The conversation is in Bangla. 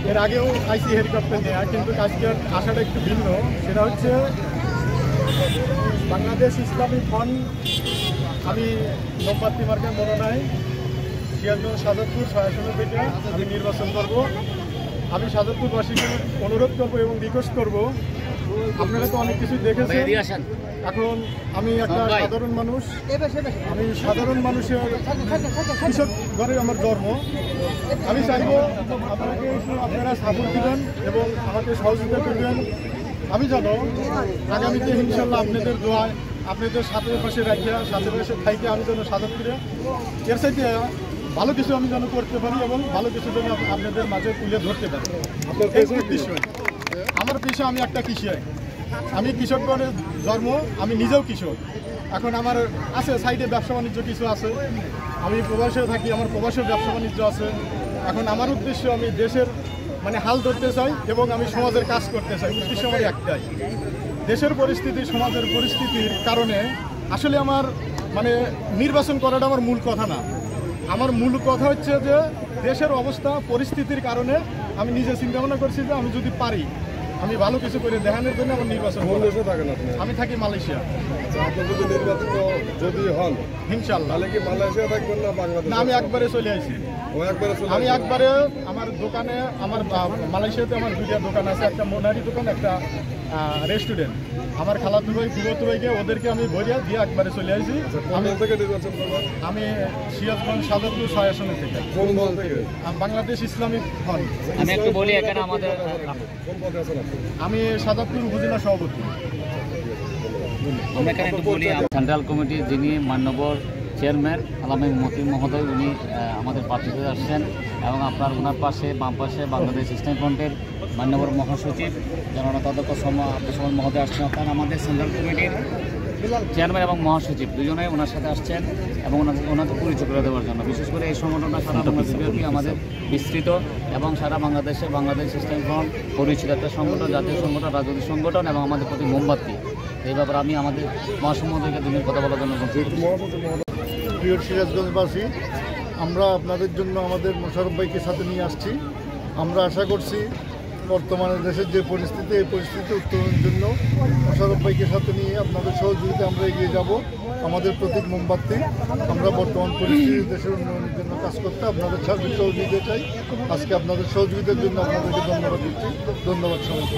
এর আগেও আইসি হেলিকপ্টার নেওয়া, কিন্তু আজকের আশাটা একটু ভিন্ন। সেটা হচ্ছে বাংলাদেশ ইসলামী ফ্রন্ট, আমি মোমবাতি মার্কের মনোনয়ন সিরাজগঞ্জ সাজাদপুর 6 আসনের থেকে আমি নির্বাচন করব। আমি সাজাদপুরবাসীকে অনুরোধ করব এবং রিকোয়েস্ট করব, আপনারা তো অনেক কিছু দেখেছেন। এখন আমি একটা সাধারণ মানুষ, আমি সাধারণ মানুষের কৃষক ঘরে আমার জন্ম। আমি চাইব আপনারা সাপোর্ট দিবেন এবং আমাকে সহযোগিতা করবেন। আমি জানো আগামীতে ইনশাল্লাহ আপনাদের দোয়ায়, আপনাদের সাথে পাশে রাখিয়া, সাথে পাশে খাইতে আমি যেন সাজাদপুরে এর সাথে ভালো কিছু আমি যেন করতে পারি এবং ভালো কিছু যেন আপনাদের মাঝে তুলে ধরতে পারি। আমার পেশা, আমি একটা কৃষক, আমি কৃষক ঘরে জন্ম, আমি নিজেও কৃষক। এখন আমার আছে সাইডে ব্যবসা বাণিজ্য কিছু আছে, আমি প্রবাসে থাকি, আমার প্রবাসের ব্যবসা বাণিজ্য আছে। এখন আমার উদ্দেশ্য, আমি দেশের হাল ধরতে চাই এবং আমি সমাজের কাজ করতে চাই। উদ্দেশ্য আমার একটাই, দেশের পরিস্থিতি, সমাজের পরিস্থিতির কারণে আসলে আমার নির্বাচন করাটা আমার মূল কথা না। আমার মূল কথা হচ্ছে যে দেশের অবস্থা, পরিস্থিতির কারণে আমি নিজে চিন্তা ভাবনা করছি যে আমি যদি পারি, আমি ভালো কিছু করে দেখানোর জন্য আমার নির্বাচন। আমি থাকি মালয়েশিয়া। আপনি যদি নির্বাচিত যদি হন ইনশাআল্লাহ, তাহলে কি মালয়েশিয়া থাকবেন না বাংলাদেশ? না, আমি একবারে চলে আসি। আমি একবারে আমার দোকানে, আমার মালয়েশিয়াতে আমার 2টা দোকান আছে, একটা মোনারি দোকান, একটা রেস্টুরেন্ট। আমার খালাতো ভাই, ফুফাতো ভাইকে, ওদেরকে আমি ভরিয়া দিয়ে একবারে চলে আসি। আমি থেকে নির্বাচন করব। আমি সিরাজগঞ্জ সাজাদপুর 6 আসনের থেকে। কোন দল থেকে? Bangladesh Islamic front. আমি একটু বলি, এখানে আমাদের কোন পদে আছেন আপনি? আমি সাজাদপুর উপজেলা সভাপতি। আমরা এখানে একটু বলি, সেন্ট্রাল কমিটির যিনি মান্যবর চেয়ারম্যান আলামী মতিন মহোদয়, উনি আমাদের পার্টিতে আসছেন এবং আপনার ওনার পাশে বাম পাশে বাংলাদেশ ইসলামী ফ্রন্টের মান্যবর মহাসচিব জননেতা অধ্যক্ষ আব্দুল সামাদ মহোদয় আসছেন। আপনার আমাদের সেন্ট্রাল কমিটির চেয়ারম্যান এবং মহাসচিব দুজনে ওনার সাথে আসছেন এবং ওনাকে পরিচয় করে দেওয়ার জন্য। বিশেষ করে এই সংগঠনটা সারা বাংলাদেশব্যাপী আমাদের বিস্তৃত এবং সারা বাংলাদেশে বাংলাদেশ ইসলামী ফ্রন্ট পরিচিত একটা সংগঠন, জাতীয় সংগঠন, রাজনৈতিক সংগঠন এবং আমাদের প্রতি মোমবাতি। এই ব্যাপারে আমি আমাদের মহাসচিবকে দিনের কথা বলার জন্য প্রিয় সিরাজগঞ্জবাসী, আমরা আপনাদের জন্য আমাদের মোশাররফ ভাইকে সাথে নিয়ে আসছি। আমরা আশা করছি বর্তমানে দেশের যে পরিস্থিতি, এই পরিস্থিতি উত্তরণের জন্য মোশাররফ ভাইকে সাথে নিয়ে আপনাদের সহযোগিতা আমরা এগিয়ে যাব। আমাদের প্রতীক মোমবাতি। আমরা বর্তমান পরিস্থিতি দেশের উন্নয়নের জন্য কাজ করতে আপনাদের সার্বিক সহযোগিতা চাই। আজকে আপনাদের সহযোগিতার জন্য আপনাদেরকে ধন্যবাদ দিচ্ছি। ধন্যবাদ সবাইকে।